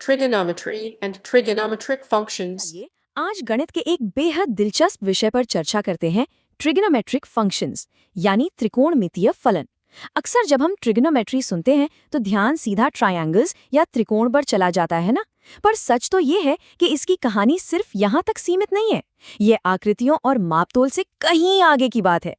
trigonometry and trigonometric functions. चलिए आज गणित के एक बेहद दिलचस्प विषय पर चर्चा करते हैं, ट्रिग्नोमेट्रिक फंक्शंस यानी त्रिकोणमितीय फलन। अक्सर जब हम ट्रिग्नोमेट्री सुनते हैं तो ध्यान सीधा ट्रायंगल्स या त्रिकोण पर चला जाता है ना, पर सच तो ये है कि इसकी कहानी सिर्फ यहाँ तक सीमित नहीं है। ये आकृतियों और मापतोल से कहीं आगे की बात है।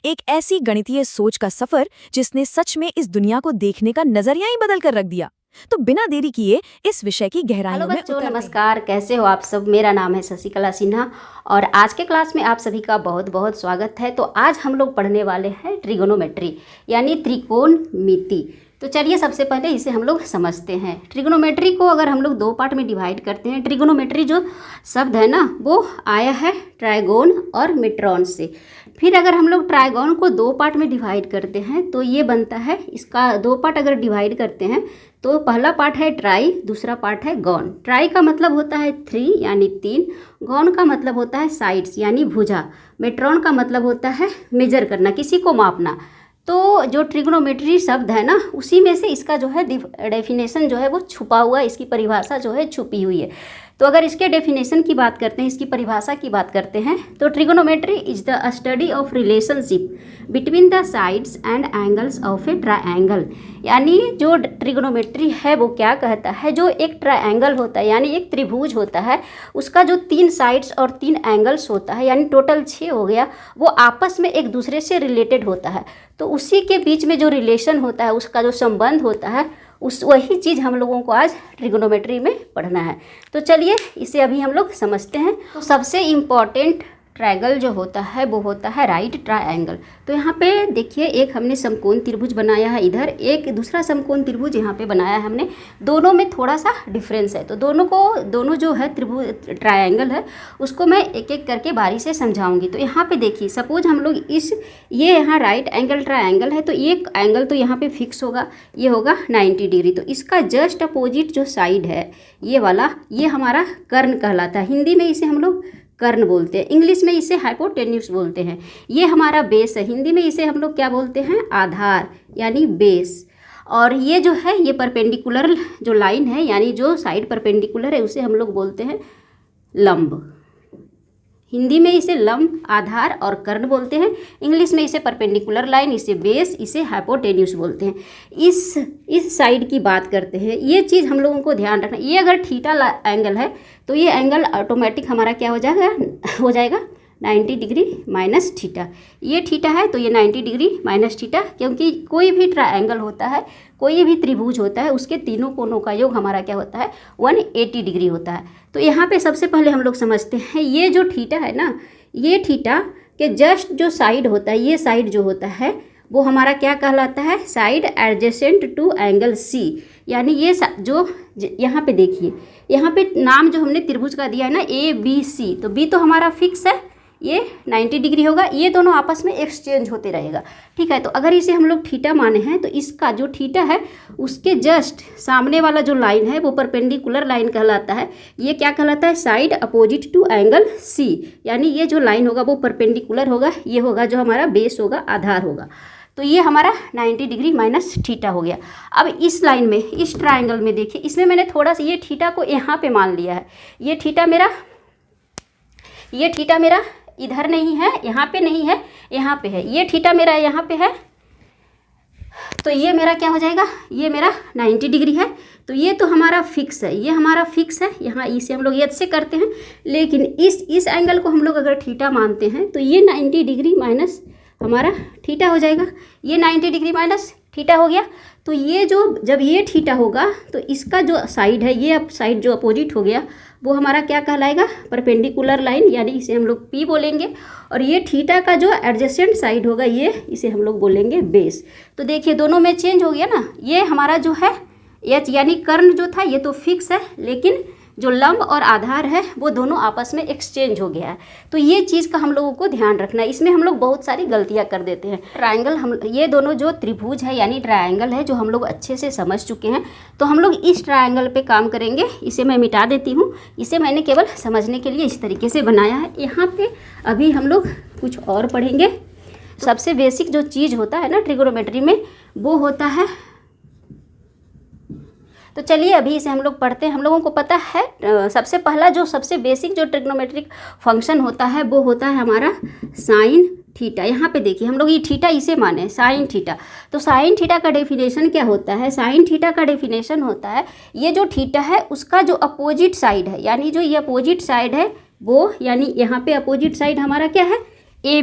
एक ऐसी गणितीय सोच का सफर जिसने सच में इस दुनिया को देखने का नजरिया ही बदल कर रख दिया। तो बिना देरी किए इस विषय की गहराइयों में बच्चों नमस्कार, कैसे हो आप सब। मेरा नाम है शशिकला सिन्हा और आज के क्लास में आप सभी का बहुत बहुत स्वागत है। तो आज हम लोग पढ़ने वाले हैं ट्रिगोनोमेट्री यानी त्रिकोणमिति। तो चलिए सबसे पहले इसे हम लोग समझते हैं। ट्रिगोनोमेट्री को अगर हम लोग दो पार्ट में डिवाइड करते हैं, ट्रिगोनोमेट्री जो शब्द है ना वो आया है ट्राइगोन और मेट्रॉन से। फिर अगर हम लोग ट्राइगोन को दो पार्ट में डिवाइड करते हैं तो ये बनता है, इसका दो पार्ट अगर डिवाइड करते हैं तो पहला पार्ट है ट्राई, दूसरा पार्ट है गॉन। ट्राई का मतलब होता है 3 यानी 3, गॉन का मतलब होता है साइड्स यानी भुजा, मेट्रॉन का मतलब होता है मेजर करना, किसी को मापना। तो जो ट्रिग्नोमेट्री शब्द है ना उसी में से इसका जो है डेफिनेशन जो है वो छुपा हुआ है, इसकी परिभाषा जो है छुपी हुई है। तो अगर इसके डेफिनेशन की बात करते हैं, इसकी परिभाषा की बात करते हैं तो trigonometry is the study of relationship between the sides and angles of A triangle. यानी जो ट्रिगोनोमेट्री है वो क्या कहता है, जो एक ट्रायंगल होता है यानी एक त्रिभुज होता है, उसका जो 3 साइड्स और 3 एंगल्स होता है यानी टोटल 6 हो गया, वो आपस में एक दूसरे से रिलेटेड होता है। तो उसी के बीच में जो रिलेशन होता है, उसका जो संबंध होता है, वही चीज़ हम लोगों को आज ट्रिगोनोमेट्री में पढ़ना है। तो चलिए इसे अभी हम लोग समझते हैं। तो सबसे इम्पॉर्टेंट ट्रायंगल जो होता है वो होता है राइट ट्रायंगल। तो यहाँ पे देखिए, एक हमने समकोण त्रिभुज बनाया है, इधर एक दूसरा समकोण त्रिभुज यहाँ पे बनाया है हमने। दोनों में थोड़ा सा डिफरेंस है, तो दोनों जो है त्रिभुज ट्रायंगल है उसको मैं एक एक करके बारी से समझाऊंगी। तो यहाँ पे देखिए, सपोज हम लोग ये यहाँ राइट एंगल ट्रायंगल है, तो एक एंगल तो यहाँ पे फिक्स होगा, ये होगा 90 डिग्री। तो इसका जस्ट अपोजिट जो साइड है ये वाला, ये हमारा कर्ण कहलाता है। हिंदी में इसे हम लोग कर्ण बोलते हैं, इंग्लिश में इसे हाइपोटेन्यूस बोलते हैं। ये हमारा बेस है, हिंदी में इसे हम लोग क्या बोलते हैं, आधार यानी बेस। और ये जो है ये परपेंडिकुलर जो लाइन है यानी जो साइड परपेंडिकुलर है उसे हम लोग बोलते हैं लंब। हिंदी में इसे लंब, आधार और कर्ण बोलते हैं, इंग्लिश में इसे परपेंडिकुलर लाइन, इसे बेस, इसे हाइपोटेन्यूस बोलते हैं। इस साइड की बात करते हैं, ये चीज़ हम लोगों को ध्यान रखना। ये अगर थीटा एंगल है तो ये एंगल ऑटोमेटिक हमारा क्या हो जाएगा 90 डिग्री माइनस थीटा। ये थीटा है तो ये 90 डिग्री माइनस थीटा, क्योंकि कोई भी ट्रायंगल होता है, कोई भी त्रिभुज होता है, उसके तीनों कोनों का योग हमारा क्या होता है 180 डिग्री होता है। तो यहाँ पे सबसे पहले हम लोग समझते हैं, ये जो थीटा है ना, ये थीटा के जस्ट जो साइड होता है, ये साइड जो होता है वो हमारा क्या कहलाता है, side adjacent to angle C. यानी ये जो यहाँ पे देखिए, यहाँ पे नाम जो हमने त्रिभुज का दिया है ना ABC, तो B तो हमारा फिक्स है, ये 90 डिग्री होगा, ये दोनों आपस में एक्सचेंज होते रहेगा। ठीक है, तो अगर इसे हम लोग थीटा माने हैं तो इसका जो थीटा है उसके जस्ट सामने वाला जो लाइन है वो परपेंडिकुलर लाइन कहलाता है। ये क्या कहलाता है, side opposite to angle C. यानी ये जो लाइन होगा वो परपेंडिकुलर होगा, ये होगा जो हमारा बेस होगा, आधार होगा। तो ये हमारा 90 डिग्री माइनस थीटा हो गया। अब इस लाइन में, इस ट्रायंगल में देखिए, इसमें मैंने थोड़ा सा ये थीटा को यहाँ पे मान लिया है। ये थीटा मेरा इधर नहीं है, यहाँ पे नहीं है, यहाँ पे है। ये थीटा मेरा यहाँ पे है, तो ये मेरा क्या हो जाएगा, ये मेरा 90 डिग्री है। तो ये तो हमारा फिक्स है, ये हमारा फिक्स है, यहाँ इसे हम लोग यद से करते हैं। लेकिन इस एंगल को हम लोग अगर थीटा मानते हैं तो ये 90 डिग्री माइनस हमारा थीटा हो जाएगा। ये 90 डिग्री माइनस थीटा हो गया। तो ये जब ये थीटा होगा तो इसका जो साइड है, ये साइड जो अपोजिट हो गया वो हमारा क्या कहलाएगा, परपेंडिकुलर लाइन, यानी इसे हम लोग P बोलेंगे। और ये थीटा का जो एडजेसेंट साइड होगा ये, इसे हम लोग बोलेंगे बेस। तो देखिए दोनों में चेंज हो गया ना, ये हमारा जो है H यानी कर्ण जो था ये तो फिक्स है, लेकिन जो लंब और आधार है वो दोनों आपस में एक्सचेंज हो गया है। तो ये चीज़ का हम लोगों को ध्यान रखना है। इसमें हम लोग बहुत सारी गलतियां कर देते हैं। ट्रायंगल, ये दोनों जो त्रिभुज है यानी ट्रायंगल है, जो हम लोग अच्छे से समझ चुके हैं, तो हम लोग इस ट्रायंगल पे काम करेंगे। इसे मैं मिटा देती हूँ, इसे मैंने केवल समझने के लिए इस तरीके से बनाया है। यहाँ पे अभी हम लोग कुछ और पढ़ेंगे। सबसे बेसिक जो चीज़ होता है ना ट्रिगोनोमेट्री में, वो होता है तो चलिए अभी इसे हम लोग पढ़ते हैं। हम लोगों को पता है सबसे पहला जो सबसे बेसिक जो ट्रिग्नोमेट्रिक फंक्शन होता है वो होता है हमारा साइन थीटा। यहाँ पे देखिए हम लोग ये थीटा इसे माने साइन थीटा। तो साइन थीटा का डेफिनेशन क्या होता है? साइन थीटा का डेफिनेशन होता है ये जो थीटा है उसका जो अपोजिट साइड है, यानी जो ये अपोजिट साइड है वो, यानी यहाँ पे अपोजिट साइड हमारा क्या है? ए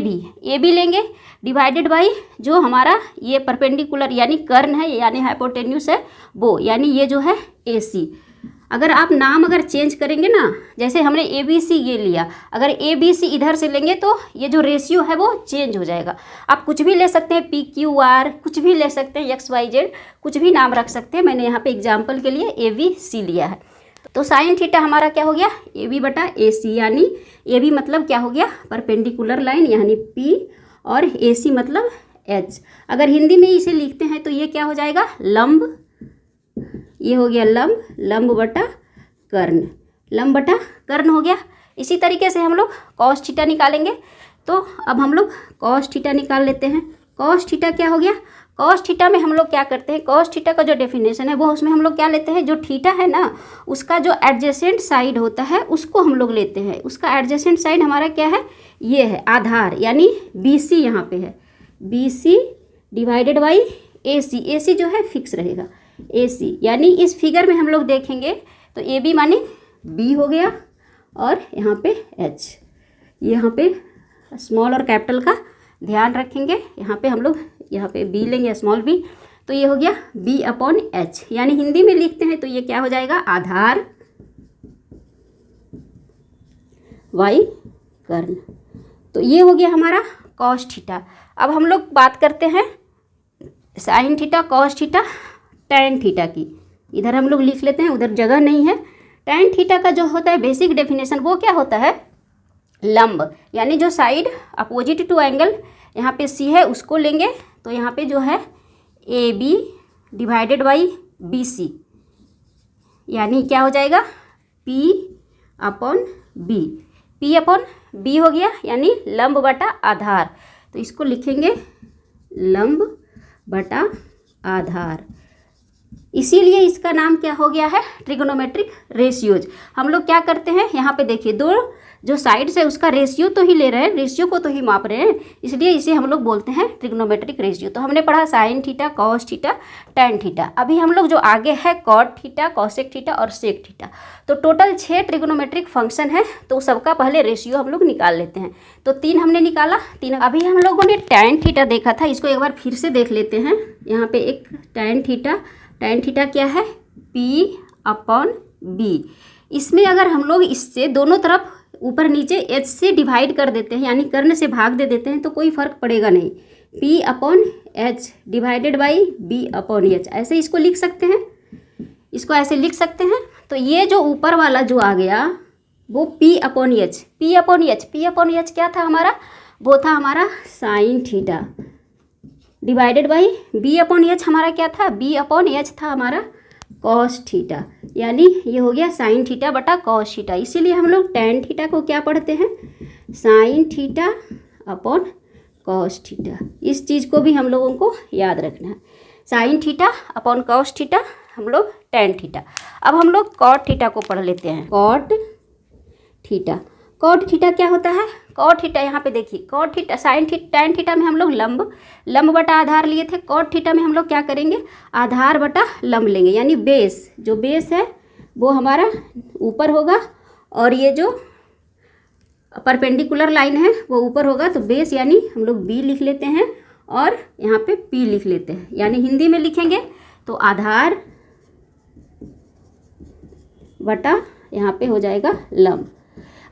बी लेंगे डिवाइडेड बाई जो हमारा ये परपेंडिकुलर यानी कर्ण है यानी हाइपोटेन्यूस है वो, यानी ये जो है ए सी। अगर आप नाम अगर चेंज करेंगे ना, जैसे हमने ए बी सी ये लिया, अगर ए बी सी इधर से लेंगे तो ये जो रेशियो है वो चेंज हो जाएगा। आप कुछ भी ले सकते हैं, पी क्यू आर कुछ भी ले सकते हैं, एक्स वाई जेड कुछ भी नाम रख सकते हैं। मैंने यहाँ पे एग्जाम्पल के लिए ए बी सी लिया है। तो साइन थीटा हमारा क्या हो गया? ए बी बटा ए सी, यानी ए बी मतलब क्या हो गया? परपेंडिकुलर लाइन यानी पी, और ए सी मतलब एच। अगर हिंदी में इसे लिखते हैं तो ये क्या हो जाएगा? लंब। ये हो गया लंब, लंब बटा कर्ण, लंब बटा कर्ण हो गया। इसी तरीके से हम लोग कॉस थीटा निकालेंगे। तो अब हम लोग कॉस थीटा निकाल लेते हैं। कॉस थीटा क्या हो गया? कॉस थीटा में हम लोग क्या करते हैं? कॉस थीटा का जो डेफिनेशन है वो उसमें हम लोग क्या लेते हैं? जो थीटा है ना उसका जो एडजेसेंट साइड होता है उसको हम लोग लेते हैं। उसका एडजेसेंट साइड हमारा क्या है? ये है आधार, यानी बी सी यहाँ पे है, बी सी डिवाइडेड बाई ए सी। ए सी जो है फिक्स रहेगा ए सी, यानी इस फिगर में हम लोग देखेंगे तो ए बी माने बी हो गया, और यहाँ पे एच। यहाँ पे स्मॉल और कैपिटल का ध्यान रखेंगे। यहाँ पे हम लोग यहाँ पे बी लेंगे स्मॉल बी, तो ये हो गया बी अपॉन एच, यानी हिंदी में लिखते हैं तो ये क्या हो जाएगा? आधार वाई कर्ण। तो ये हो गया हमारा कॉस थीटा। अब हम लोग बात करते हैं sine theta, cos theta, tan theta की। इधर हम लोग लिख लेते हैं, उधर जगह नहीं है। टैन थीटा का जो होता है बेसिक डेफिनेशन वो क्या होता है? लंब, यानी जो साइड अपोजिट टू एंगल यहाँ पे सी है उसको लेंगे, तो यहाँ पे जो है A B divided by B C, यानी क्या हो जाएगा? P upon B. P upon B हो गया, यानी लंब बटा आधार। तो इसको लिखेंगे लंब बटा आधार। इसीलिए इसका नाम क्या हो गया है? Trigonometric ratios. हम लोग क्या करते हैं यहाँ पे देखिए, दो जो साइड्स है उसका रेशियो तो ही ले रहे हैं, रेशियो को तो ही माप रहे हैं, इसलिए इसे हम लोग बोलते हैं ट्रिगोनोमेट्रिक रेशियो। तो हमने पढ़ा sine theta, cos theta, tan theta. अभी हम लोग जो आगे है कॉट थीटा, कॉसेक थीटा और सेक थीटा। तो टोटल 6 ट्रिगोनोमेट्रिक फंक्शन है, तो सबका पहले रेशियो हम लोग निकाल लेते हैं। तो 3 हमने निकाला, 3। अभी हम लोगों ने टैन थीटा देखा था, इसको एक बार फिर से देख लेते हैं। यहाँ पे एक टैन थीटा, टैन थीटा क्या है? P upon B. इसमें अगर हम लोग इससे दोनों तरफ ऊपर नीचे एच से डिवाइड कर देते हैं, यानी कर्ण से भाग दे देते हैं, तो कोई फर्क पड़ेगा नहीं। P upon H divided by B upon H, ऐसे इसको लिख सकते हैं, इसको ऐसे लिख सकते हैं। तो ये जो ऊपर वाला जो आ गया वो P upon H, P upon H, P upon H क्या था हमारा? वो था हमारा sine theta divided by B upon H हमारा क्या था? बी अपॉन एच था हमारा कॉस थीटा, यानी ये हो गया साइन थीटा बटा कॉस थीटा। इसीलिए हम लोग टैन थीटा को क्या पढ़ते हैं? Sine theta upon cos theta. इस चीज़ को भी हम लोगों को याद रखना है, sign theta upon cos theta, हम लोग टैन थीटा। अब हम लोग कॉट थीटा को पढ़ लेते हैं। कॉट थीटा, कॉट थीटा क्या होता है? कॉट थीटा यहाँ पे देखिए, cot theta sine theta, tan theta में हम लोग लंब बटा आधार लिए थे। कॉट थीटा में हम लोग क्या करेंगे? आधार बटा लंब लेंगे, यानी बेस, जो बेस है वो हमारा ऊपर होगा और ये जो परपेंडिकुलर लाइन है वो ऊपर होगा। तो बेस यानी हम लोग बी लिख लेते हैं और यहाँ पे पी लिख लेते हैं, यानी हिंदी में लिखेंगे तो आधार बटा यहाँ पे हो जाएगा लंब,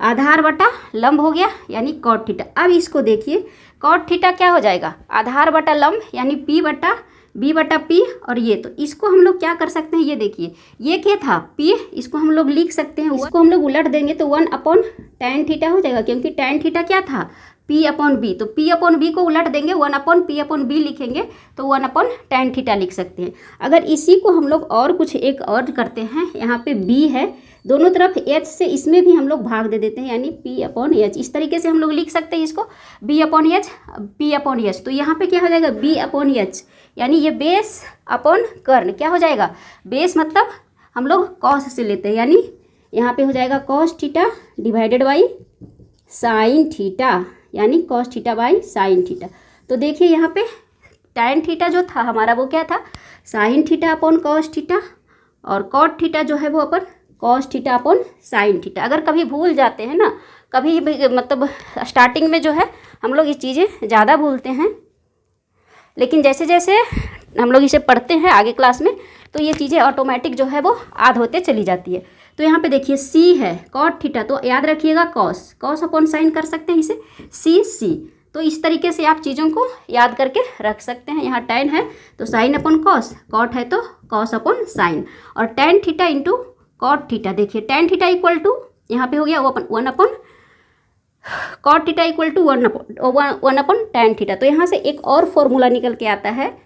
आधार बटा लंब हो गया, यानी कॉट थीटा। अब इसको देखिए, कॉट थीटा क्या हो जाएगा? आधार बटा लंब, यानी पी बटा बी बटा पी, और ये तो इसको हम लोग क्या कर सकते हैं? ये देखिए, ये क्या था? पी, इसको हम लोग लिख सकते हैं, इसको हम लोग उलट देंगे तो 1 अपॉन टैन थीटा हो जाएगा, क्योंकि टैन थीटा क्या था? P upon B. तो पी अपॉन बी को उलट देंगे, 1 अपॉन पी अपॉन बी लिखेंगे तो 1 अपॉन टैन थीटा लिख सकते हैं। अगर इसी को हम लोग और कुछ एक और करते हैं, यहाँ पे बी है, दोनों तरफ एच से इसमें भी हम लोग भाग दे देते हैं, यानी पी अपॉन एच। इस तरीके से हम लोग लिख सकते हैं इसको, B upon H, P upon H. तो यहाँ पे क्या हो जाएगा? बी अपॉन एच, यानी ये बेस अपॉन कर्ण क्या हो जाएगा? बेस मतलब हम लोग कॉस से लेते हैं, यानी यहाँ पे हो जाएगा cos theta divided by sine theta, यानी cos theta by sine theta. तो देखिए यहाँ पे टैन थीटा जो था हमारा वो क्या था, sine theta upon cos theta, और कॉट थीटा जो है वो upon cos theta upon sine theta. अगर कभी भूल जाते हैं ना, कभी भी मतलब स्टार्टिंग में जो है हम लोग ये चीज़ें ज़्यादा भूलते हैं, लेकिन जैसे जैसे हम लोग इसे पढ़ते हैं आगे क्लास में तो ये चीज़ें ऑटोमेटिक जो है वो याद होते चली जाती है। तो यहाँ पे देखिए सी है कॉट थीटा, तो याद रखिएगा कॉस, कॉस अपॉन साइन कर सकते हैं इसे, सी। तो इस तरीके से आप चीज़ों को याद करके रख सकते हैं। यहाँ टैन है तो साइन अपॉन कॉस, कॉट है तो कॉस अपॉन साइन, और tan theta into cot theta. देखिए टैन थीटा इक्वल टू यहाँ पे हो गया 1 upon cot theta equal to 1 upon tan theta. तो यहाँ से एक और फॉर्मूला निकल के आता है,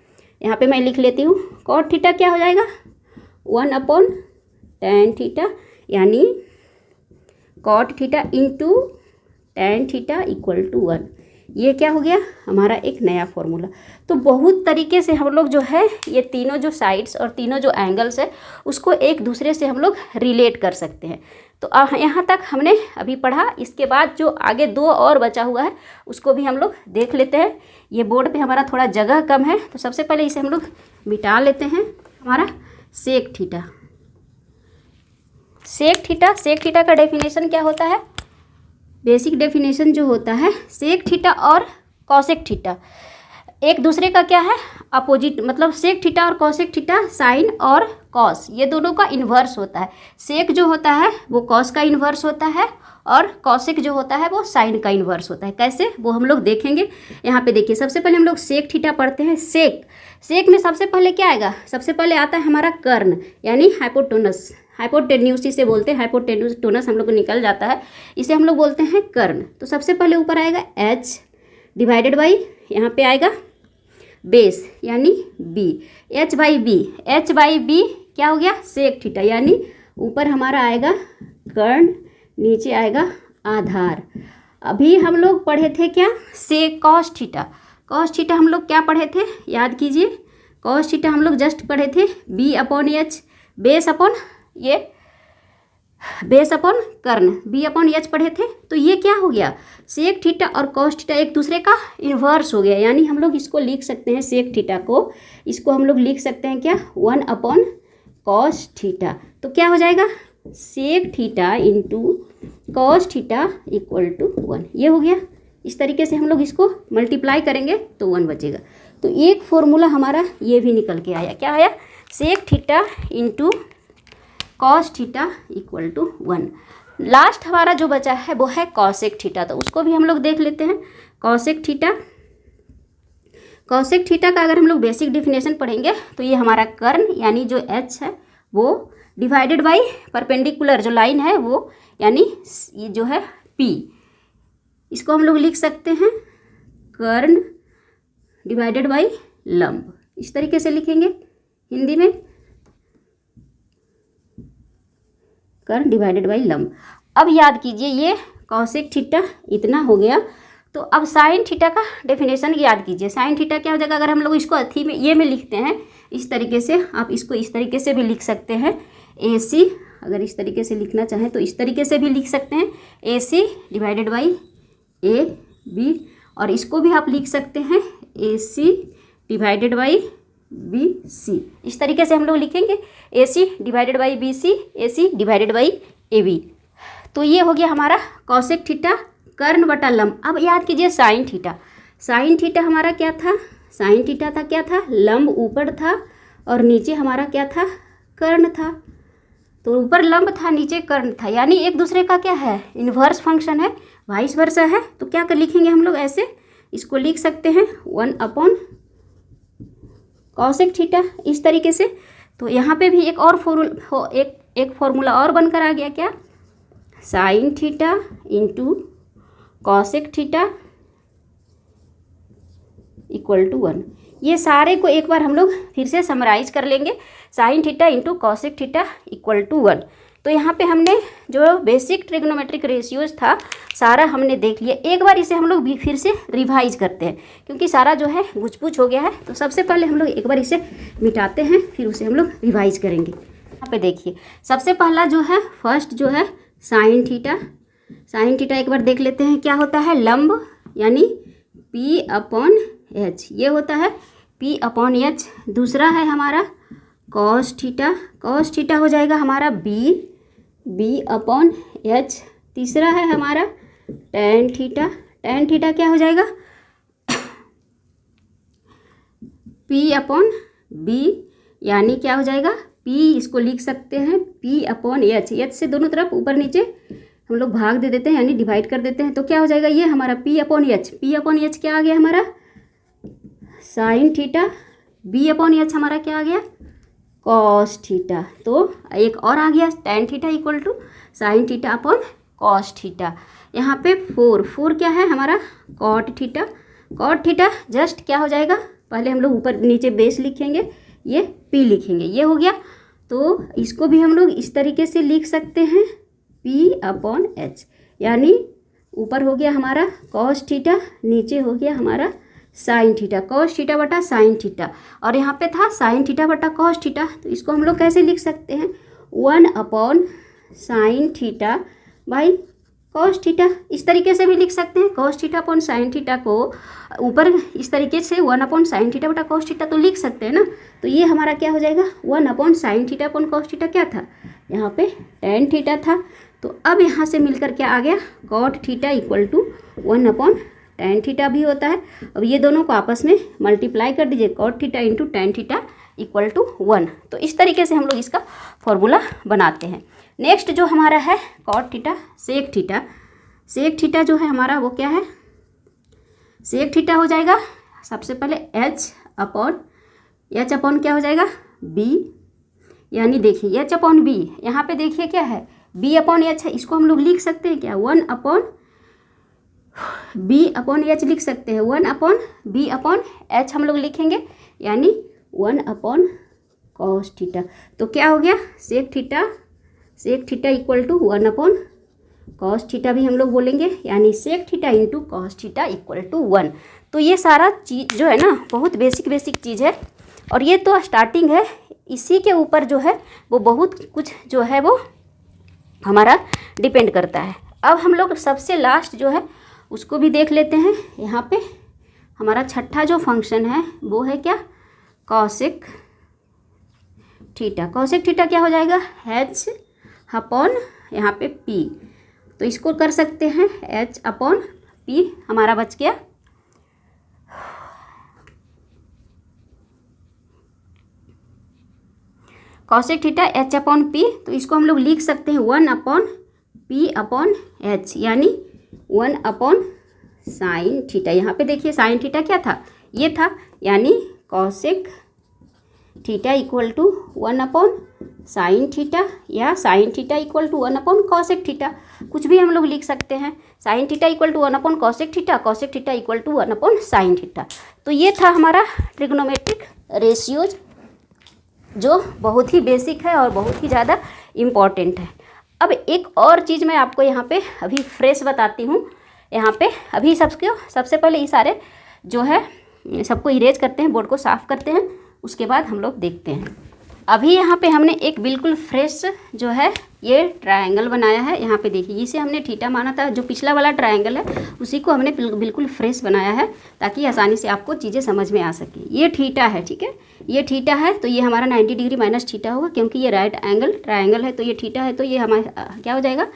यहाँ पे मैं लिख लेती हूँ। कॉट थीटा क्या हो जाएगा 1 अपॉन टैन थीटा, यानी cot theta into tan theta equal to 1। ये क्या हो गया हमारा एक नया फॉर्मूला। तो बहुत तरीके से हम लोग जो है ये तीनों जो साइड्स और तीनों जो एंगल्स है उसको एक दूसरे से हम लोग रिलेट कर सकते हैं। तो यहाँ तक हमने अभी पढ़ा। इसके बाद जो आगे 2 और बचा हुआ है उसको भी हम लोग देख लेते हैं। ये बोर्ड पे हमारा थोड़ा जगह कम है तो सबसे पहले इसे हम लोग मिटा लेते हैं। हमारा सेक थीटा, सेक थीटा का डेफिनेशन क्या होता है, बेसिक डेफिनेशन जो होता है, सेक थीटा और कॉसेक थीटा एक दूसरे का क्या है अपोजिट, मतलब सेक थीटा और कॉसेक थीटा साइन और कॉस ये दोनों का इन्वर्स होता है। सेक जो होता है वो कॉस का इन्वर्स होता है और कॉसेक जो होता है वो साइन का इन्वर्स होता है। कैसे वो हम लोग देखेंगे। यहाँ पे देखिए सबसे पहले हम लोग सेक थीटा पढ़ते हैं। सेक में सबसे पहले क्या आएगा, सबसे पहले आता है हमारा कर्ण, यानी हाइपोटेन्यूस, हाइपोटेन्यूस इसे बोलते हैं, हाइपोटेन्यूस हम लोग को निकल जाता है, इसे हम लोग बोलते हैं कर्ण। तो सबसे पहले ऊपर आएगा h डिवाइडेड बाई यहाँ पे आएगा बेस यानी b, h बाई बी क्या हो गया सेक थीटा, यानी ऊपर हमारा आएगा कर्ण, नीचे आएगा आधार। अभी हम लोग पढ़े थे क्या सेक कॉस थीटा हम लोग क्या पढ़े थे याद कीजिए। कॉस थीटा हम लोग जस्ट पढ़े थे b upon h, base upon कर्ण, b अपॉन एच पढ़े थे। तो ये क्या हो गया सेक थीटा और कॉस थीटा एक दूसरे का इन्वर्स हो गया, यानी हम लोग इसको लिख सकते हैं सेक थीटा को, इसको हम लोग लिख सकते हैं क्या 1 अपॉन कॉस थीटा। तो क्या हो जाएगा sec theta into cos theta equal to 1। ये हो गया। इस तरीके से हम लोग इसको मल्टीप्लाई करेंगे तो 1 बचेगा। तो एक फॉर्मूला हमारा ये भी निकल के आया, क्या आया sec theta into cos theta equal to 1। Last हमारा जो बचा है वो है कॉसेक थीटा, तो उसको भी हम लोग देख लेते हैं। कॉसेक थीटा का अगर हम लोग बेसिक डिफिनेशन पढ़ेंगे तो ये हमारा कर्ण यानी जो h है वो डिवाइडेड बाई परपेंडिकुलर जो लाइन है वो, यानी ये जो है p, इसको हम लोग लिख सकते हैं कर्ण डिवाइडेड बाई लंब। इस तरीके से लिखेंगे हिंदी में, कर्ण डिवाइडेड बाई लंब। अब याद कीजिए ये कॉसेक थीटा इतना हो गया। तो अब साइन थीटा का डेफिनेशन याद कीजिए। साइन थीटा क्या हो जाएगा, अगर हम लोग इसको अथी में ये में लिखते हैं इस तरीके से, आप इसको इस तरीके से भी लिख सकते हैं AC, अगर इस तरीके से लिखना चाहें तो इस तरीके से भी लिख सकते हैं AC डिवाइडेड बाई AB, और इसको भी आप लिख सकते हैं AC डिवाइडेड बाई BC। इस तरीके से हम लोग लिखेंगे AC divided by BC, AC divided by AB। तो ये हो गया हमारा कॉसेक थीटा कर्ण बटा लंब। अब याद कीजिए साइन थीटा हमारा क्या था, साइन थीटा था क्या था, लंब ऊपर था और नीचे हमारा क्या था कर्ण था। तो ऊपर लंब था नीचे कर्ण था, यानी एक दूसरे का क्या है इन्वर्स फंक्शन है, वाइस वर्सा है। तो क्या कर लिखेंगे हम लोग ऐसे, इसको लिख सकते हैं 1 अपॉन कॉसेक थीटा इस तरीके से। तो यहाँ पे भी एक और फॉर्मूला और बनकर आ गया, क्या sine theta into cosec theta equal to 1। ये सारे को एक बार हम लोग फिर से समराइज कर लेंगे, sine theta into cosec theta equal to 1। तो यहाँ पे हमने जो बेसिक ट्रिग्नोमेट्रिक रेशियोज था सारा हमने देख लिया। एक बार इसे हम लोग भी फिर से रिवाइज करते हैं क्योंकि सारा जो है गुछ पुछ हो गया है। तो सबसे पहले हम लोग एक बार इसे मिटाते हैं, फिर उसे हम लोग रिवाइज करेंगे। यहाँ पे देखिए सबसे पहला जो है फर्स्ट जो है साइन थीटा। साइन थीटा एक बार देख लेते हैं क्या होता है, लंब यानी P/H, ये होता है P/H। दूसरा है हमारा कॉस थीटा, कॉस थीटा हो जाएगा हमारा B/H। तीसरा है हमारा टेन थीटा, टेन थीटा क्या हो जाएगा P/B, यानी क्या हो जाएगा P, इसको लिख सकते हैं P/H। H से दोनों तरफ ऊपर नीचे हम लोग भाग दे देते हैं यानी डिवाइड कर देते हैं, तो क्या हो जाएगा ये हमारा P/H। P/H क्या आ गया हमारा साइन थीटा, B/H हमारा क्या आ गया कॉस थीटा। तो एक और आ गया tan theta equal to sine theta upon cos theta. यहाँ पे फोर क्या है हमारा cot theta. Cot theta just क्या हो जाएगा, पहले हम लोग ऊपर नीचे बेस लिखेंगे, ये P लिखेंगे, ये हो गया। तो इसको भी हम लोग इस तरीके से लिख सकते हैं P/H, यानी ऊपर हो गया हमारा कॉस थीटा, नीचे हो गया हमारा साइन थीटा, कॉस थीटा बटा साइन थीटा, और यहाँ पे था साइन थीटा बटा कॉस थीटा। तो इसको हम लोग कैसे लिख सकते हैं 1/sin theta by cos theta, इस तरीके से भी लिख सकते हैं। Cos theta upon sine theta को ऊपर इस तरीके से 1/sin थीटा बटा कॉस थीटा तो लिख सकते हैं ना। तो ये हमारा क्या हो जाएगा 1/sin theta upon cos theta क्या था, यहाँ पे टेन थीटा था। तो अब यहाँ से मिलकर क्या आ गया cot theta equal to 1/tan theta भी होता है। अब ये दोनों को आपस में मल्टीप्लाई कर दीजिए, cot theta into tan theta equal to 1। तो इस तरीके से हम लोग इसका फॉर्मूला बनाते हैं। नेक्स्ट जो हमारा है cot theta sec theta. Sec theta जो है हमारा वो क्या है, सेक थीटा हो जाएगा सबसे पहले H अपॉन क्या हो जाएगा B, यानी देखिए H/B, यहाँ पे देखिए क्या है B/H है, इसको हम लोग लिख सकते हैं क्या 1/B/H लिख सकते हैं, 1/B/H हम लोग लिखेंगे, यानी 1/cos थीटा। तो क्या हो गया sec theta equal to 1/cos theta भी हम लोग बोलेंगे, यानी sec theta into cos theta equal to 1। तो ये सारा चीज़ जो है ना बहुत बेसिक चीज़ है, और ये तो स्टार्टिंग है, इसी के ऊपर जो है वो बहुत कुछ जो है वो हमारा डिपेंड करता है। अब हम लोग सबसे लास्ट जो है उसको भी देख लेते हैं। यहाँ पे हमारा छठा जो फंक्शन है वो है क्या कॉसेक थीटा। कॉसेक थीटा क्या हो जाएगा H अपॉन यहाँ पे P, तो इसको कर सकते हैं H/P हमारा बच गया कॉसेक थीटा H/P। तो इसको हम लोग लिख सकते हैं 1/P/H, यानी 1/sin थीटा। यहाँ पे देखिए साइन थीटा क्या था ये था, यानी cosec theta equal to 1/sin theta, या sine theta equal to 1/cosec theta, कुछ भी हम लोग लिख सकते हैं। Sine theta equal to 1/cosec theta, cosec theta equal to 1/sin theta. तो ये था हमारा ट्रिग्नोमेट्रिक रेशियोज, जो बहुत ही बेसिक है और बहुत ही ज़्यादा इम्पॉर्टेंट है। अब एक और चीज़ मैं आपको यहाँ पे अभी फ्रेश बताती हूँ। यहाँ पे अभी सबसे पहले ये सारे जो है सबको इरेज करते हैं, बोर्ड को साफ़ करते हैं, उसके बाद हम लोग देखते हैं। अभी यहाँ पे हमने एक बिल्कुल फ्रेश जो है ये ट्रायंगल बनाया है। यहाँ पे देखिए इसे हमने थीटा माना था, जो पिछला वाला ट्रायंगल है उसी को हमने बिल्कुल फ्रेश बनाया है, ताकि आसानी से आपको चीज़ें समझ में आ सके। ये थीटा है, ठीक है, ये थीटा है, तो ये हमारा 90 डिग्री माइनस थीटा होगा, क्योंकि ये राइट एंगल ट्रायंगल है। तो ये थीटा है, तो ये हमारा क्या हो जाएगा,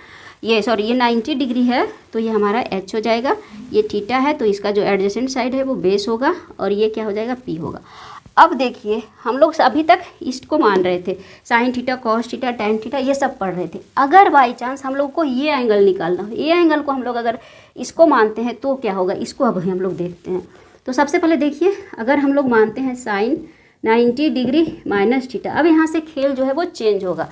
ये 90 डिग्री है, तो ये हमारा H हो जाएगा। ये थीटा है, तो इसका जो एडजेसेंट साइड है वो बेस होगा, और ये क्या हो जाएगा P होगा। अब देखिए हम लोग अभी तक इसको मान रहे थे, sine theta, cos theta, tan theta, ये सब पढ़ रहे थे। अगर बाई चांस हम लोग को ये एंगल निकालना हो, ये एंगल को हम लोग अगर इसको मानते हैं तो क्या होगा, इसको अब हम लोग देखते हैं। तो सबसे पहले देखिए, अगर हम लोग मानते हैं साइन 90 डिग्री माइनस थीटा, अब यहाँ से खेल जो है वो चेंज होगा।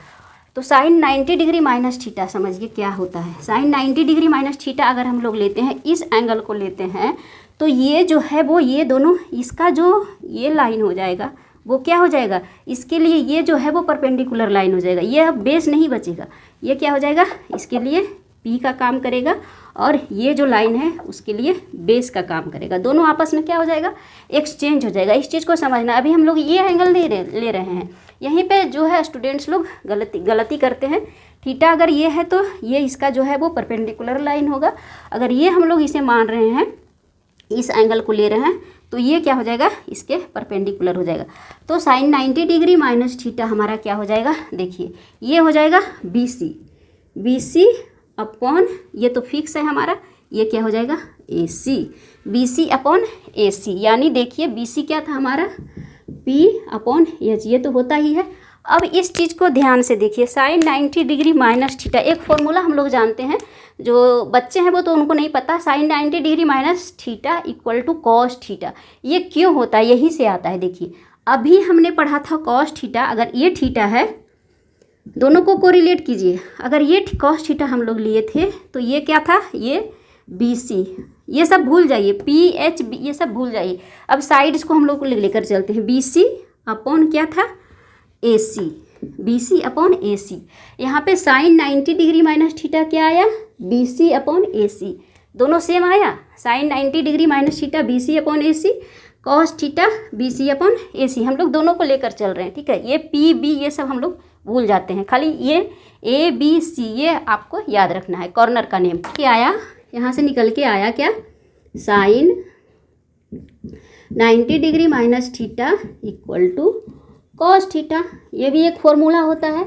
तो साइन 90 डिग्री माइनस थीटा समझिए क्या होता है। साइन 90 डिग्री माइनस थीटा अगर हम लोग लेते हैं, इस एंगल को लेते हैं, तो ये जो है वो ये दोनों, इसका जो ये लाइन हो जाएगा वो क्या हो जाएगा, इसके लिए ये जो है वो परपेंडिकुलर लाइन हो जाएगा। ये अब बेस नहीं बचेगा, ये क्या हो जाएगा, इसके लिए P का काम करेगा, और ये जो लाइन है उसके लिए बेस का काम करेगा। दोनों आपस में क्या हो जाएगा, एक्सचेंज हो जाएगा। इस चीज़ को समझना। अभी हम लोग ये एंगल ले रहे हैं, यहीं पे जो है स्टूडेंट्स लोग गलती करते हैं। थीटा अगर ये है तो ये इसका जो है वो परपेंडिकुलर लाइन होगा। अगर ये हम लोग इसे मान रहे हैं, इस एंगल को ले रहे हैं, तो ये क्या हो जाएगा, इसके परपेंडिकुलर हो जाएगा। तो साइन 90 डिग्री माइनस थीटा हमारा क्या हो जाएगा, देखिए ये हो जाएगा BC अपॉन, ये तो फिक्स है हमारा, ये क्या हो जाएगा AC, BC अपॉन AC। यानी देखिए BC क्या था हमारा P अपॉन H, ये तो होता ही है। अब इस चीज़ को ध्यान से देखिए, साइन 90 डिग्री माइनस थीटा, एक फॉर्मूला हम लोग जानते हैं, जो बच्चे हैं वो तो उनको नहीं पता। Sine 90 degree minus theta equal to cos theta. ये क्यों होता है, यहीं से आता है। देखिए अभी हमने पढ़ा था कॉस थीटा, अगर ये थीटा है, दोनों को कोरिलेट कीजिए। अगर ये कॉस थीटा हम लोग लिए थे तो ये क्या था, ये BC, ये सब भूल जाइए, PH ये सब भूल जाइए। अब साइड्स को हम लोग लेकर चलते हैं, BC अपॉन क्या था AC, BC अपॉन AC। यहाँ पे साइन 90 डिग्री माइनस थीटा क्या आया, BC अपॉन AC, दोनों सेम आया। Sine 90 degree minus theta BC upon AC, cos theta BC upon AC, हम लोग दोनों को लेकर चल रहे हैं, ठीक है। ये PB ये सब हम लोग भूल जाते हैं, खाली ये ABC ये आपको याद रखना है, कॉर्नर का नेम। क्या आया, यहाँ से निकल के आया क्या, sine 90 degree minus theta equal to cos theta. ये भी एक फॉर्मूला होता है,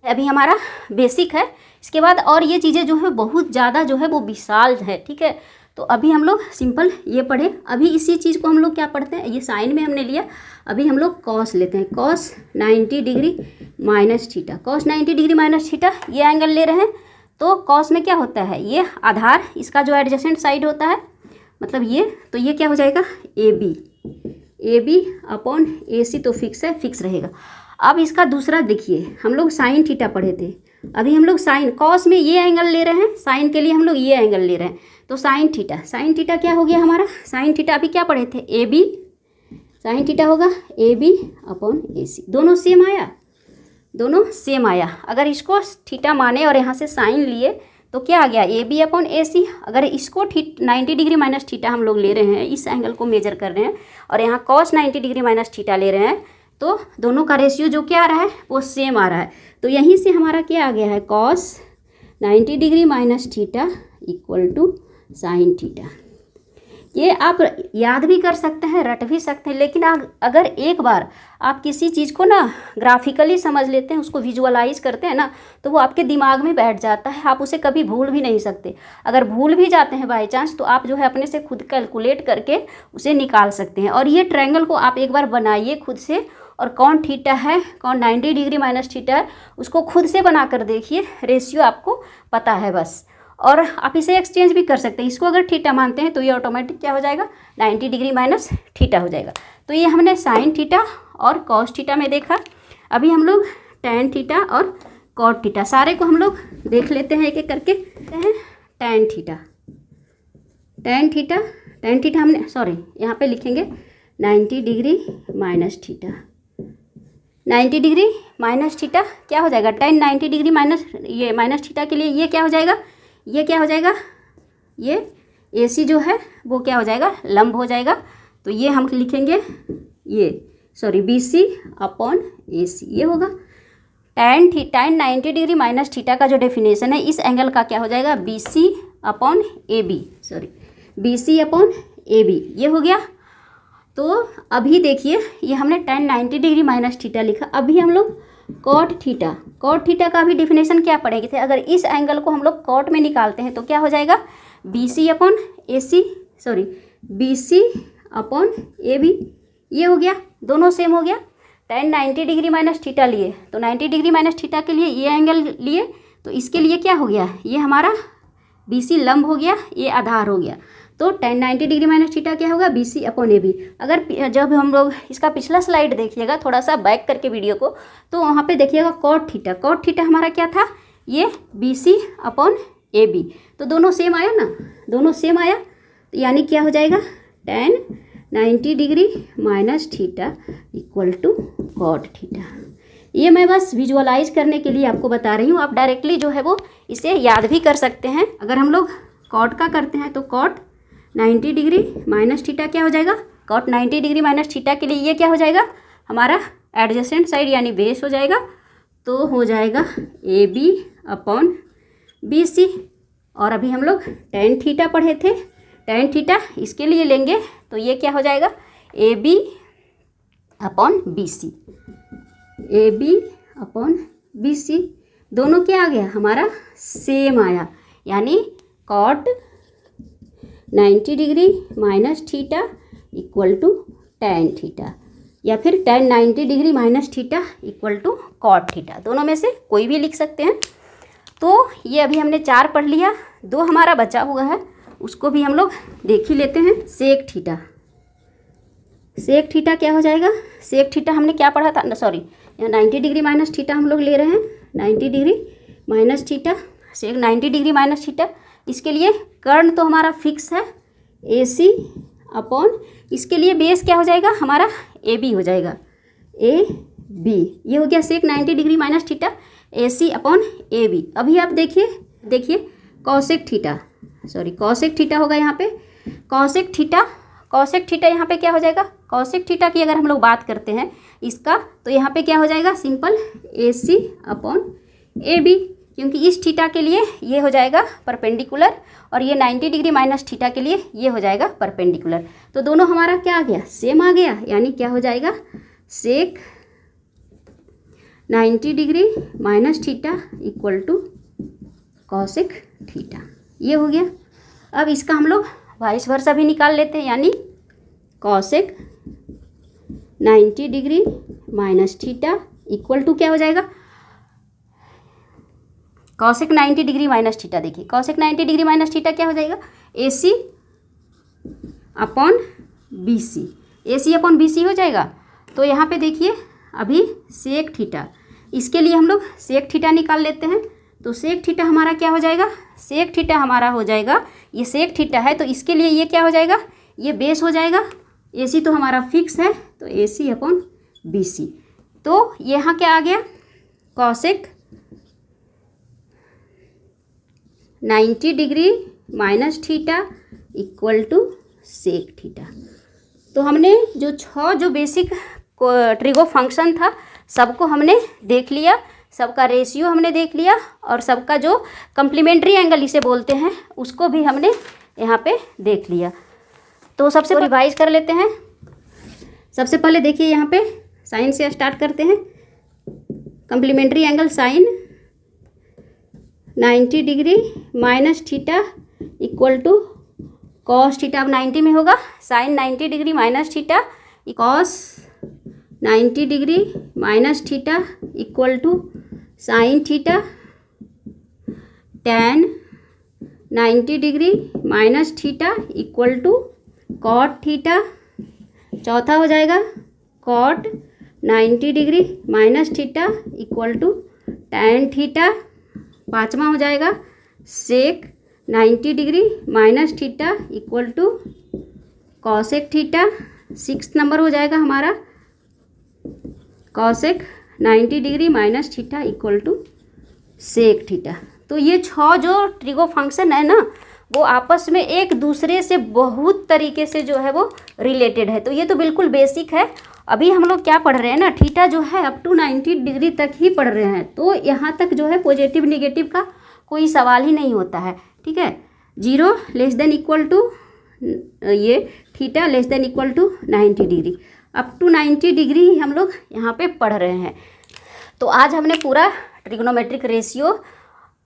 अभी हमारा बेसिक है। इसके बाद और ये चीज़ें जो है बहुत ज़्यादा जो है वो विशाल है, ठीक है। तो अभी हम लोग सिंपल ये पढ़े। अभी इसी चीज़ को हम लोग क्या पढ़ते हैं, ये साइन में हमने लिया, अभी हम लोग कॉस लेते हैं, cos 90 degree minus theta. Cos 90 degree minus theta, ये एंगल ले रहे हैं, तो कॉस में क्या होता है, ये आधार, इसका जो एडजेसेंट साइड होता है, मतलब ये, तो ये क्या हो जाएगा AB अपॉन AC, तो फिक्स है, फिक्स रहेगा। अब इसका दूसरा देखिए, हम लोग साइन थीटा पढ़े थे, अभी हम लोग साइन, कॉस में ये एंगल ले रहे हैं, साइन के लिए हम लोग ये एंगल ले रहे हैं, तो साइन थीटा क्या हो गया हमारा, साइन थीटा अभी क्या पढ़े थे, AB, साइन थीटा होगा AB अपॉन AC, दोनों सेम आया, दोनों सेम आया। अगर इसको थीटा माने और यहाँ से साइन लिए तो क्या आ गया, AB अपॉन AC। अगर इसको 90 डिग्री माइनस थीटा हम लोग ले रहे हैं, इस एंगल को मेजर कर रहे हैं, और यहाँ कॉस 90 डिग्री माइनस थीटा ले रहे हैं, तो दोनों का रेशियो जो क्या आ रहा है वो सेम आ रहा है। तो यहीं से हमारा क्या आ गया है, cos 90 degree minus theta equal to sine theta. ये आप याद भी कर सकते हैं, रट भी सकते हैं, लेकिन अगर एक बार आप किसी चीज़ को ना ग्राफिकली समझ लेते हैं, उसको विजुअलाइज करते हैं ना, तो वो आपके दिमाग में बैठ जाता है, आप उसे कभी भूल भी नहीं सकते। अगर भूल भी जाते हैं बाय चांस, तो आप जो है अपने से खुद कैलकुलेट करके उसे निकाल सकते हैं। और ये ट्रायंगल को आप एक बार बनाइए खुद से, और कौन थीटा है, कौन 90 डिग्री माइनस थीटा है, उसको खुद से बना कर देखिए, रेशियो आपको पता है बस। और आप इसे एक्सचेंज भी कर सकते हैं, इसको अगर थीटा मानते हैं तो ये ऑटोमेटिक क्या हो जाएगा, 90 डिग्री माइनस थीटा हो जाएगा। तो ये हमने साइन थीटा और कॉस थीटा में देखा। अभी हम लोग टैन थीटा और कॉट थीटा, सारे को हम लोग देख लेते हैं एक एक करके। टैन थीटा हमने, सॉरी यहाँ पे लिखेंगे 90 degree minus theta, 90 degree minus theta क्या हो जाएगा, टैन 90 डिग्री माइनस, ये माइनस थीटा के लिए ये क्या हो जाएगा, ये क्या हो जाएगा, ये AC जो है वो क्या हो जाएगा, लंब हो जाएगा। तो ये हम लिखेंगे, ये सॉरी BC अपॉन AC, ये होगा टैन 90 डिग्री माइनस थीटा का जो डेफिनेशन है, इस एंगल का क्या हो जाएगा, BC upon AB, sorry BC upon AB, ये हो गया। तो अभी देखिए, ये हमने टैन 90 डिग्री माइनस थीटा लिखा। अभी हम लोग कॉट थीटा का भी डेफिनेशन क्या पढ़ेंगे थे। अगर इस एंगल को हम लोग कॉट में निकालते हैं तो क्या हो जाएगा, BC upon AC, sorry BC upon AB, ये हो गया, दोनों सेम हो गया। टैन 90 डिग्री माइनस थीटा लिए, तो 90 डिग्री माइनस थीटा के लिए ये एंगल लिए, तो इसके लिए क्या हो गया, ये हमारा BC लंब हो गया, ये आधार हो गया। तो टैन 90 डिग्री माइनस थीटा क्या होगा, BC अपॉन AB। अगर जब हम लोग इसका पिछला स्लाइड देखिएगा, थोड़ा सा बैक करके वीडियो को, तो वहाँ पे देखिएगा कॉट थीटा हमारा क्या था, ये BC अपॉन AB। तो दोनों सेम आया ना, दोनों सेम आया, तो यानी क्या हो जाएगा, tan 90 degree minus theta equal to cot theta. ये मैं बस विजुअलाइज करने के लिए आपको बता रही हूँ, आप डायरेक्टली जो है वो इसे याद भी कर सकते हैं। अगर हम लोग कॉट का करते हैं तो कॉट 90 डिग्री माइनस थीटा क्या हो जाएगा, कॉट 90 डिग्री माइनस थीटा के लिए ये क्या हो जाएगा, हमारा एडजेसेंट साइड यानी बेस हो जाएगा, तो हो जाएगा AB अपॉन BC। और अभी हम लोग tan थीटा पढ़े थे, tan थीटा इसके लिए लेंगे तो ये क्या हो जाएगा AB upon BC, AB upon BC। दोनों क्या आ गया हमारा सेम आया, यानी cot 90 degree minus theta equal to tan theta, या फिर tan 90 degree minus theta equal to cot theta. दोनों में से कोई भी लिख सकते हैं। तो ये अभी हमने 4 पढ़ लिया, 2 हमारा बचा हुआ है, उसको भी हम लोग देख ही लेते हैं। सेक थीटा, सेक थीटा क्या हो जाएगा, सेक थीटा हमने क्या पढ़ा था, सॉरी यहाँ 90 डिग्री माइनस थीटा हम लोग ले रहे हैं, 90 डिग्री माइनस थीटा, सेक 90 डिग्री माइनस थीटा। इसके लिए कर्ण तो हमारा फिक्स है AC अपॉन, इसके लिए बेस क्या हो जाएगा हमारा AB हो जाएगा, AB। ये हो गया सेक 90 degree minus theta AC upon AB। अभी आप देखिए cosec theta, sorry cosec theta होगा यहाँ पे, कॉसेक थीटा यहाँ पे क्या हो जाएगा, कॉसेक थीटा की अगर हम लोग बात करते हैं इसका, तो यहाँ पे क्या हो जाएगा सिंपल AC अपॉन AB, क्योंकि इस थीटा के लिए ये हो जाएगा परपेंडिकुलर और ये 90 डिग्री माइनस थीटा के लिए ये हो जाएगा परपेंडिकुलर। तो दोनों हमारा क्या आ गया, सेम आ गया, यानी क्या हो जाएगा sec 90 degree minus theta equal to cosec theta, ये हो गया। अब इसका हम लोग वाइस वर्सा भी निकाल लेते हैं, यानी cosec 90 degree minus theta equal to क्या हो जाएगा, कॉसेक 90 डिग्री माइनस थीटा। देखिए कॉसेक 90 डिग्री माइनस थीटा क्या हो जाएगा AC upon BC, AC upon BC हो जाएगा। तो यहाँ पे देखिए अभी सेक थीटा, इसके लिए हम लोग सेक थीटा निकाल लेते हैं। तो सेक थीटा हमारा क्या हो जाएगा, सेक थीटा हमारा हो जाएगा, ये सेक थीटा है तो इसके लिए ये क्या हो जाएगा, ये बेस हो जाएगा, AC तो हमारा फिक्स है तो AC अपॉन BC। तो यहाँ क्या आ गया cosec 90 degree minus theta equal to sec theta. तो हमने जो बेसिक ट्रिगो फंक्शन था सबको हमने देख लिया, सबका रेशियो हमने देख लिया और सबका जो कम्प्लीमेंट्री एंगल इसे बोलते हैं उसको भी हमने यहाँ पे देख लिया। तो सबसे रिवाइज कर लेते हैं। सबसे पहले देखिए यहाँ पे साइन से स्टार्ट करते हैं। Complementary angle sine 90 degree minus theta equal to cos theta. अब 90 में होगा sine 90 degree minus theta, cos 90 degree minus theta equal to sine theta, tan 90 degree minus theta equal to cot theta. चौथा हो जाएगा cot 90 degree minus theta equal to tan theta. पाँचवा हो जाएगा sec 90 degree minus theta equal to cosec theta. 6 number हो जाएगा हमारा cosec 90 degree minus theta equal to sec theta. तो ये 6 जो ट्रिगो फंक्शन है ना वो आपस में एक दूसरे से बहुत तरीके से जो है वो रिलेटेड है। तो ये तो बिल्कुल बेसिक है। अभी हम लोग क्या पढ़ रहे हैं ना, थीटा जो है अप टू 90 डिग्री तक ही पढ़ रहे हैं। तो यहाँ तक जो है पॉजिटिव निगेटिव का कोई सवाल ही नहीं होता है, ठीक है। 0 लेस देन इक्वल टू ये theta less than equal to 90 degree, up to 90 degree ही हम लोग यहाँ पे पढ़ रहे हैं। तो आज हमने पूरा ट्रिग्नोमेट्रिक रेशियो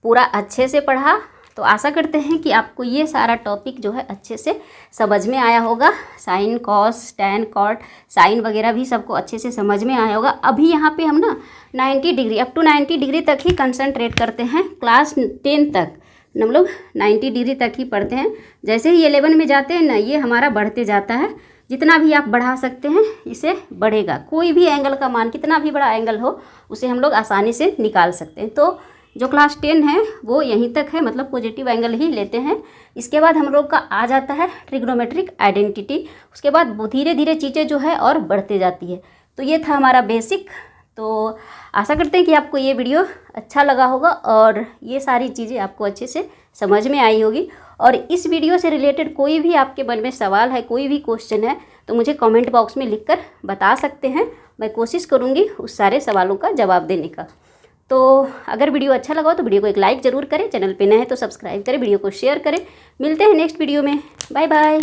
पूरा अच्छे से पढ़ा। तो आशा करते हैं कि आपको ये सारा टॉपिक जो है अच्छे से समझ में आया होगा। Sine cos tan cot sine वगैरह भी सबको अच्छे से समझ में आया होगा। अभी यहाँ पे हम ना 90 डिग्री अप टू 90 डिग्री तक ही कंसंट्रेट करते हैं। क्लास 10 तक हम लोग 90 डिग्री तक ही पढ़ते हैं। जैसे ही 11 में जाते हैं ना ये हमारा बढ़ते जाता है। जितना भी आप बढ़ा सकते हैं इसे बढ़ेगा। कोई भी एंगल का मान कितना भी बड़ा एंगल हो उसे हम लोग आसानी से निकाल सकते हैं। तो जो क्लास 10 है वो यहीं तक है, मतलब पॉजिटिव एंगल ही लेते हैं। इसके बाद हम लोग का आ जाता है ट्रिग्नोमेट्रिक आइडेंटिटी। उसके बाद धीरे धीरे चीज़ें जो है और बढ़ते जाती है। तो ये था हमारा बेसिक। तो आशा करते हैं कि आपको ये वीडियो अच्छा लगा होगा और ये सारी चीज़ें आपको अच्छे से समझ में आई होगी। और इस वीडियो से रिलेटेड कोई भी आपके मन में सवाल है, कोई भी क्वेश्चन है तो मुझे कमेंट बॉक्स में लिखकर बता सकते हैं। मैं कोशिश करूँगी उस सारे सवालों का जवाब देने का। तो अगर वीडियो अच्छा लगा हो तो वीडियो को एक लाइक ज़रूर करें, चैनल पे नए हैं तो सब्सक्राइब करें, वीडियो को शेयर करें। मिलते हैं नेक्स्ट वीडियो में। Bye bye.